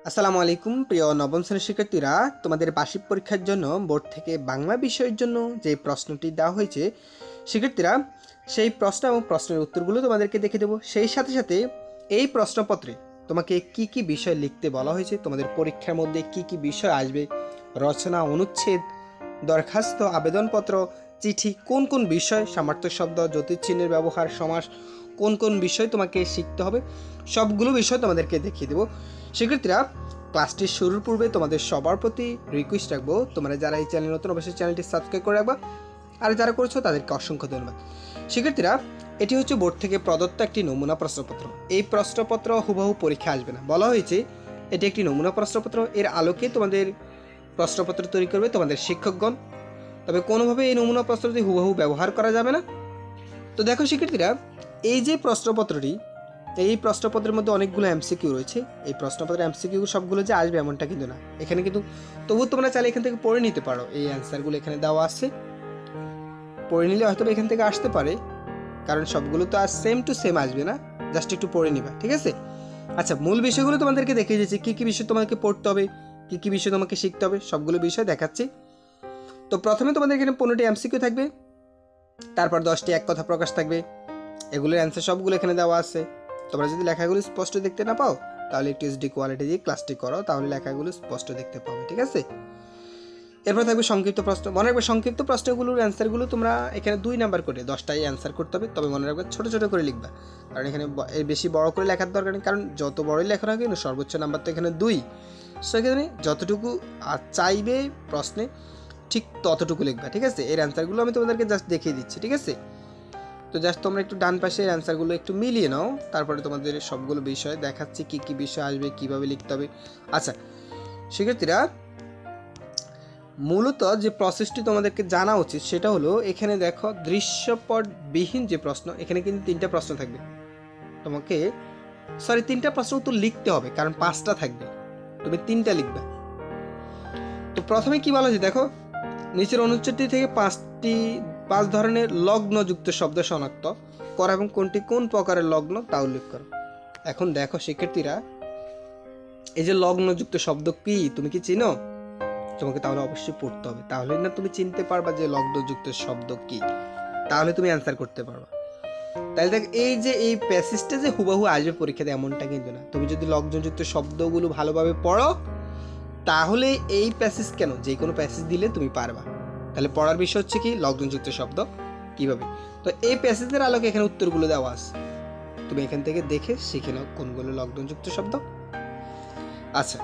আসসালামু আলাইকুম প্রিয় নবম শ্রেণীর শিক্ষার্থীরা, তোমাদের বার্ষিক পরীক্ষার জন্য বোর্ড থেকে বাংলা বিষয়ের জন্য যে প্রশ্নটি দেওয়া হয়েছে শিক্ষার্থীরা, সেই প্রশ্ন এবং প্রশ্নের উত্তরগুলো তোমাদেরকে দেখে দেবো। সেই সাথে সাথে এই প্রশ্নপত্রে তোমাকে কি কি বিষয় লিখতে বলা হয়েছে, তোমাদের পরীক্ষার মধ্যে কি কি বিষয় আসবে, রচনা, অনুচ্ছেদ, দরখাস্ত, আবেদনপত্র, চিঠি, কোন কোন বিষয়, সামর্থ্য শব্দ, জ্যোতির্চিহ্নের ব্যবহার, সমাস, কোন কোন বিষয় তোমাকে শিখতে হবে, সবগুলো বিষয় তোমাদেরকে দেখিয়ে দেবো। শিক্ষার্থীরা, ক্লাসটি শুরুর পূর্বে তোমাদের সবার প্রতি রিকোয়েস্ট রাখবো, তোমরা যারা এই চ্যানেল নতুন অবশ্যই চ্যানেলটি সাবস্ক্রাইব করে রাখবা, আর যারা করছো তাদেরকে অসংখ্য ধন্যবাদ। শিক্ষার্থীরা, এটি হচ্ছে বোর্ড থেকে প্রদত্ত একটি নমুনা প্রশ্নপত্র। এই প্রশ্নপত্র হুবহু পরীক্ষা আসবে না, বলা হয়েছে এটি একটি নমুনা প্রশ্নপত্র। এর আলোকে তোমাদের প্রশ্নপত্র তৈরি করবে তোমাদের শিক্ষকগণ, তবে কোনোভাবে এই নমুনা প্রশ্নটি হুবহু ব্যবহার করা যাবে না। তো দেখো শিক্ষার্থীরা, এই যে প্রশ্নপত্রটি, এই প্রশ্নপত্রের মধ্যে অনেকগুলো এমসিকিউ রয়েছে। এই প্রশ্নপত্রের এমসিকিউ সবগুলো যে আসবে এমনটা কিন্তু না, এখানে কিন্তু তবুও তোমরা চাইলে এখান থেকে পড়ে নিতে পারো। এই অ্যান্সারগুলো এখানে দেওয়া আছে, পড়ে নিলে হয়তো এখান থেকে আসতে পারে, কারণ সবগুলো তো আর সেম টু সেম আসবে না, জাস্ট একটু পড়ে নিবা, ঠিক আছে? আচ্ছা, মূল বিষয়গুলো তোমাদেরকে দেখিয়ে দিচ্ছি, কী কী বিষয় তোমাদেরকে পড়তে হবে, কী কী বিষয় তোমাকে শিখতে হবে, সবগুলো বিষয় দেখাচ্ছি। তো প্রথমে তোমাদের এখানে 15টি এমসিকিউ থাকবে, তারপর 10টি এক কথা প্রকাশ থাকবে। এগুলোর অ্যান্সার সবগুলো এখানে দেওয়া আছে। তোমরা যদি লেখাগুলো স্পষ্ট দেখতে না পাও, তাহলে একটু এইচডি কোয়ালিটি দিয়ে ক্লাসটি করো, তাহলে লেখাগুলো স্পষ্ট দেখতে পাবে, ঠিক আছে? এরপর থাকবে সংক্ষিপ্ত প্রশ্ন। মনে রাখবে সংক্ষিপ্ত প্রশ্নগুলোর অ্যান্সারগুলো তোমরা এখানে 2 নাম্বার করে 10টাই অ্যান্সার করতে হবে, তবে মনে রাখবে ছোটো ছোটো করে লিখবা, কারণ এখানে বেশি বড় করে লেখার দরকার নেই, কারণ যত বড়ই লেখা না কিন্তু সর্বোচ্চ নাম্বার তো এখানে 2। সো এখানে যতটুকু চাইবে প্রশ্নে ঠিক ততটুকু লিখবা, ঠিক আছে? এর অ্যান্সারগুলো আমি তোমাদেরকে জাস্ট দেখিয়ে দিচ্ছি, ঠিক আছে? তো জাস্ট তোমরা একটু ডান পাশের অ্যান্সারগুলো একটু মিলিয়ে নাও, তারপরে তোমাদের সবগুলো বিষয় দেখাচ্ছি কী কী বিষয় আসবে, কীভাবে লিখতে হবে। আচ্ছা শিক্ষার্থীরা, মূলত যে প্রসেসটি তোমাদেরকে জানা উচিত সেটা হলো, এখানে দেখো দৃশ্যপটবিহীন যে প্রশ্ন, এখানে কিন্তু 3টা প্রশ্ন থাকবে, তোমাকে 3টা প্রশ্ন উত্তর লিখতে হবে, কারণ 5টা থাকবে, তুমি 3টা লিখবে। তো প্রথমে কি বলা হয়েছে দেখো, নিচের অনুচ্ছেদটি থেকে 5 ধরনের লগ্নযুক্ত শব্দ শনাক্ত করো এবং কোনটি কোন প্রকারের লগ্ন তা উল্লেখ করো। এখন দেখো শিক্ষার্থীরা, এই যে লগ্নযুক্ত শব্দ কি তুমি কি চিনো? তোমাকে তাহলে অবশ্যই পড়তে হবে, তাহলে না তুমি চিনতে পারবা যে লগ্নযুক্ত শব্দ কি, তাহলে তুমি অ্যান্সার করতে পারবা। তাহলে দেখ, এই যে এই প্যাসেজটা যে হুবহু আসবে পরীক্ষাতে এমনটা কিন্তু না। তুমি যদি লগ্নযুক্ত শব্দগুলো ভালোভাবে পড়ো, তাহলে এই প্যাসেজ কেন, যে কোনো প্যাসেজ দিলে তুমি পারবা। তাহলে পড়ার বিষয় হচ্ছে কি, লগ্নযুক্ত শব্দ কিভাবে। তো এই প্যাসেজের আলোকে এখানে উত্তরগুলো দেওয়া আছে, তুমি এখান থেকে দেখে শিখে নাও কোনগুলো লগ্নযুক্ত শব্দ। আচ্ছা,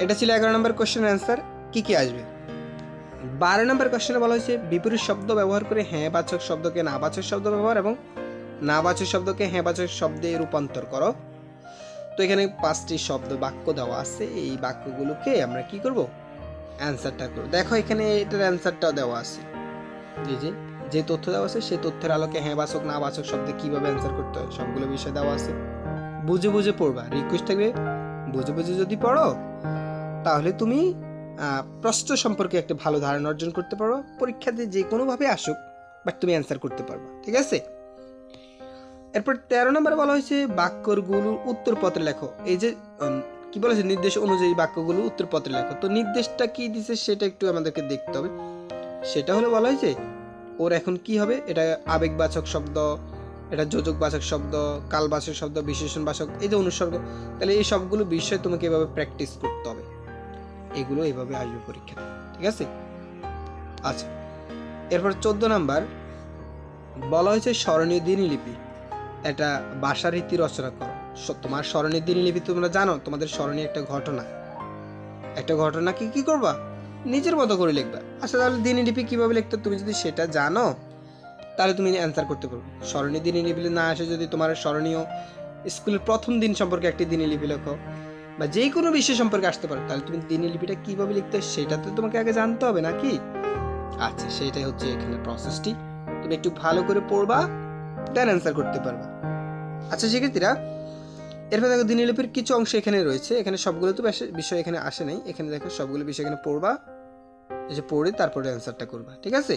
এটা ছিল 11 নম্বর কোশ্চেনের অ্যান্সার। কি কি আসবে? 12 নম্বর কোশ্চেনে বলা হয়েছে বিপরীত শব্দ ব্যবহার করে হ্যাঁ বাচক শব্দকে না বাচক শব্দ ব্যবহার এবং না বাচক শব্দকে হ্যাঁ বাচক শব্দে রূপান্তর করো। তো এখানে 5টি শব্দ বাক্য দেওয়া আছে, এই বাক্যগুলোকে আমরা কি করব, অ্যান্সারটা করব। দেখো এখানে এটার অ্যান্সারটাও দেওয়া আছে, যে তথ্য দেওয়া আছে সেই তথ্যের আলোকে হ্যাঁ বাচক না বাচক শব্দে কিভাবে অ্যান্সার করতে হয় সবগুলো বিষয় দেওয়া আছে। বুঝে বুঝে পড়বা, রিকোয়েস্ট থাকবে বুঝে বুঝে যদি পড়ো, তাহলে তুমি প্রশ্ন সম্পর্কে একটা ভালো ধারণা অর্জন করতে পারো, পরীক্ষাতে যে কোনোভাবে আসুক বাট তুমি অ্যান্সার করতে পারবা, ঠিক আছে? এরপর 13 নম্বরে বলা হয়েছে বাক্যগুলোর উত্তরপত্রে লেখো। এই যে কি বলেছে, নির্দেশ অনুযায়ী বাক্যগুলো উত্তরপত্রে লেখো। তো নির্দেশটা কি দিছে সেটা একটু আমাদেরকে দেখতে হবে। সেটা হলো বলা হয়েছে ওর এখন কি হবে, এটা আবেগবাচক শব্দ, এটা যোজকবাচক শব্দ, কালবাচক শব্দ, বিশেষণবাচক, এই যে অনুসর্গ, তাহলে এই সবগুলো বিষয় তোমাকে এভাবে প্র্যাকটিস করতে হবে, এগুলো এভাবে আসবে পরীক্ষা, ঠিক আছে? আচ্ছা, এরপর 14 নাম্বার বলা হয়েছে স্মরণীয় দিনলিপি, একটা ভাষা রীতি রচনা করো। তোমার স্মরণীয় দিনলিপি তোমরা জানো, তোমাদের স্মরণীয় একটা ঘটনাকে কি করবা, নিজের মতো করে লিখবা। আচ্ছা, তাহলে দিনলিপি কিভাবে লিখতে তুমি যদি সেটা জানো, তাহলে তুমি অ্যান্সার করতে পারবে। স্মরণীয় দিনলিপি না আসে, যদি তোমার স্মরণীয় স্কুলের প্রথম দিন সম্পর্কে একটি দিনলিপি লেখো, বা যে কোনো বিষয় সম্পর্কে আসতে পারো, তাহলে তুমি দিনলিপিটা কিভাবে লিখতে হয় সেটা তো তোমাকে আগে জানতে হবে নাকি? আচ্ছা, সেটাই হচ্ছে এখানে প্রসেসটি, তুমি একটু ভালো করে পড়বা, দেন অ্যান্সার করতে পারবা। আচ্ছা শিক্ষার্থীরা, এরপর দেখো দিনলিপির কিছু অংশ এখানে রয়েছে, এখানে সবগুলো তো বিষয় এখানে আসে নাই, এখানে দেখো সবগুলো বিষয় এখানে পড়বা, এই যে পড়ে তারপরে অ্যান্সারটা করবা, ঠিক আছে?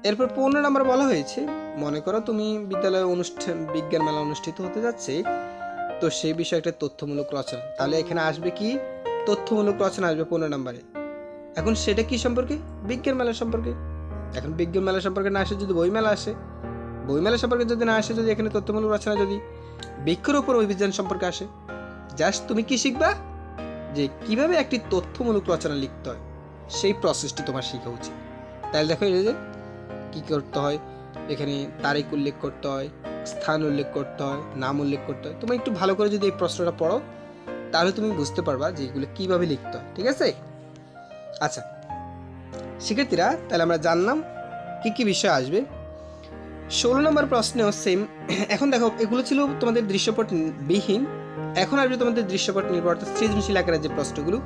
এরপর 15 নাম্বার বলা হয়েছে, মনে করো তুমি বিদ্যালয়ে বিজ্ঞান মেলা অনুষ্ঠিত হতে যাচ্ছে, তো সেই বিষয়ে একটা তথ্যমূলক রচনা, তাহলে এখানে আসবে কি তথ্যমূলক রচনা আসবে 15 নম্বরে। এখন সেটা কি সম্পর্কে? বিজ্ঞান মেলা সম্পর্কে। এখন বিজ্ঞান মেলা সম্পর্কে না আসে যদি বইমেলা আসে, বইমেলা সম্পর্কে যদি না আসে, যদি এখানে তথ্যমূলক রচনা যদি বৃক্ষরোপণ অভিযান সম্পর্কে আসে, জাস্ট তুমি কি শিখবা যে কিভাবে একটি তথ্যমূলক রচনা লিখতে হয়, সেই প্রসেসটি তোমার শেখা উচিত। তাহলে দেখো এই যে কি করতে হয়, এখানে তারিখ উল্লেখ করতে হয়, স্থান উল্লেখ করতে হয়, নাম উল্লেখ করতে হয়। তুমি একটু ভালো করে যদি এই প্রশ্নটা পড়ো তাহলে তুমি বুঝতে পারবা যে এগুলো কিভাবে লিখতে হয়, ঠিক আছে? আচ্ছা শিক্ষার্থীরা, তাহলে আমরা জানলাম কি কি বিষয় আসবে। 16 নম্বর প্রশ্নেও সেম। এখন দেখো এগুলো ছিল তোমাদের দৃশ্যপট বিহীন, এখন আসবে তোমাদের দৃশ্যপট নির্ভর সৃজনশীল আকারের যে প্রশ্নগুলো।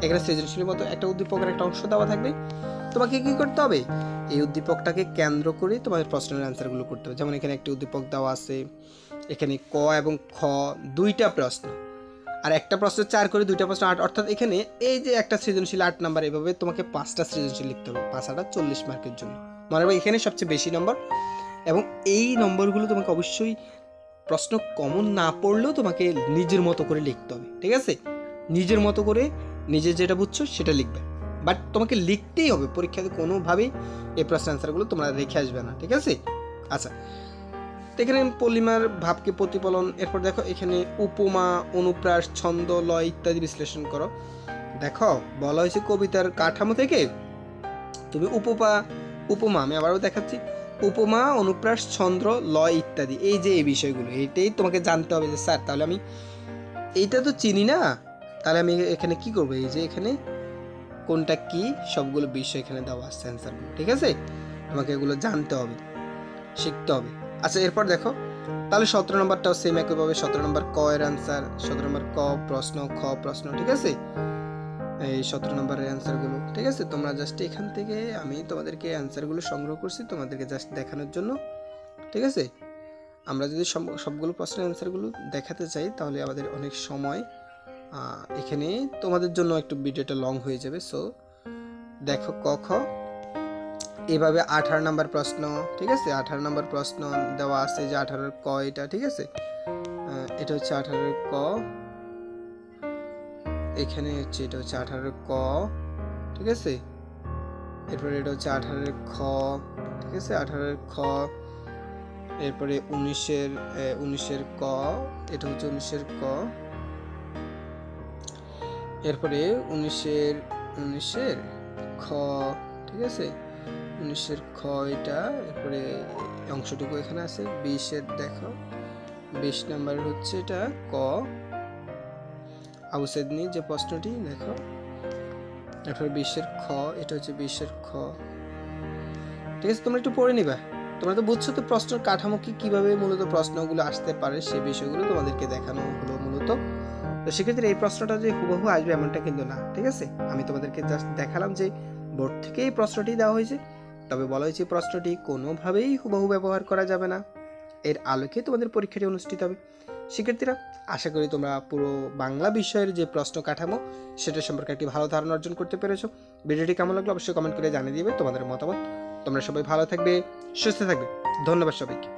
এখানে সৃজনশীলের মতো একটা উদ্দীপকের একটা অংশ দেওয়া থাকবে, তোমাকে কি করতে হবে, এই উদ্দীপকটাকে কেন্দ্র করে তোমাদের প্রশ্নের অ্যান্সারগুলো করতে হবে। যেমন এখানে একটি উদ্দীপক দেওয়া আছে, এখানে ক এবং খ দুইটা প্রশ্ন, আর একটা প্রশ্ন 4 করে, দুইটা প্রশ্ন 8, অর্থাৎ এখানে এই যে একটা সৃজনশীল 8 নাম্বার, এভাবে তোমাকে 5টা সৃজনশীল লিখতে হবে, 5টা 40 মার্কের জন্য। মনে রাখবে এখানে সবচেয়ে বেশি নম্বর, এবং এই নম্বরগুলো তোমাকে অবশ্যই প্রশ্ন কমন না পড়লেও তোমাকে নিজের মতো করে লিখতে হবে, ঠিক আছে? নিজের মতো করে নিজে যেটা বুঝছো সেটা লিখবে, বাট তোমাকে লিখতেই হবে। পরীক্ষাতে কোনোভাবেই এই প্রশ্ন অ্যান্সারগুলো তোমরা রেখে আসবে না, ঠিক আছে? আচ্ছা, এখানে পলিমার ভাবকে প্রতিফলন, এরপর দেখো এখানে উপমা, অনুপ্রাস, ছন্দ, লয় ইত্যাদি বিশ্লেষণ করো। দেখো বলা হয়েছে কবিতার কাঠামো থেকে তুমি উপমা, আমি আবারও দেখাচ্ছি, উপমা, অনুপ্রাস, ছন্দ, লয় ইত্যাদি, এই যে এই বিষয়গুলো, এইটাই তোমাকে জানতে হবে যে স্যার তাহলে আমি এইটা তো চিনি না, তাহলে আমি এখানে কি করবো, এই যে এখানে কোনটা কি সবগুলো বিষয় এখানে দেওয়া আছে অ্যান্সারগুলো, ঠিক আছে? তোমাকে এগুলো জানতে হবে, শিখতে হবে। আচ্ছা এরপর দেখো তাহলে 17 নম্বরটাও সেম একইভাবে, 17 নম্বর ক এর অ্যান্সার, 17 নম্বর ক প্রশ্ন, খ প্রশ্ন, ঠিক আছে? এই 17 নম্বরের অ্যান্সারগুলো, ঠিক আছে? তোমরা জাস্ট এখান থেকে আমি তোমাদেরকে অ্যান্সারগুলো সংগ্রহ করছি তোমাদেরকে জাস্ট দেখানোর জন্য, ঠিক আছে? আমরা যদি সবগুলো প্রশ্নের অ্যান্সারগুলো দেখাতে চাই তাহলে আমাদের অনেক সময় এখানে তোমাদের জন্য একটু ভিডিওটা লং হয়ে যাবে। সো দেখো ক খ এভাবে 18 নম্বর প্রশ্ন, ঠিক আছে? 18 নম্বর প্রশ্ন দেওয়া আছে যে 18 ক এটা, ঠিক আছে? এটা হচ্ছে 18 ক, এখানে হচ্ছে এটা হচ্ছে 18 ক, ঠিক আছে? এরপরে এটা হচ্ছে 18 খ, ঠিক আছে? 18 খ, এরপরে 19 ক, এটা হচ্ছে 19 ক, এরপরে 19 খ, ঠিক আছে? 19 খ এটা, এরপরে অংশটুকু এখানে আছে। 20 দেখো 20 নাম্বার হচ্ছে এটা ক, আবু সাইদ যে প্রশ্নটি দেখো, এরপরে 20 খ, এটা হচ্ছে 20 খ, ঠিক আছে? তোমরা একটু পড়ে নিবা, তোমরা তো বুঝছো তো প্রশ্নের কাঠামো কিভাবে মূলত প্রশ্নগুলো আসতে পারে, সেই বিষয়গুলো তোমাদেরকে দেখানো হলো মূলত। তো সেক্ষেত্রে এই প্রশ্নটা যে হুবহু আসবে এমনটা কিন্তু না, ঠিক আছে? আমি তোমাদেরকে জাস্ট দেখালাম যে বোর্ড থেকে এই প্রশ্নটি দেওয়া হয়েছে, তবে বলা হয়েছে প্রশ্নটি কোনোভাবেই হুবহু ব্যবহার করা যাবে না, এর আলোকে তোমাদের পরীক্ষাটি অনুষ্ঠিত হবে। শিক্ষার্থীরা আশা করি তোমরা পুরো বাংলা বিষয়ের যে প্রশ্ন কাঠামো সেটা সম্পর্কে একটি ভালো ধারণা অর্জন করতে পেরেছো। ভিডিওটি কেমন লাগলো অবশ্যই কমেন্ট করে জানিয়ে দিবে তোমাদের মতামত। তোমরা সবাই ভালো থাকবে, সুস্থ থাকবে। ধন্যবাদ সবাইকে।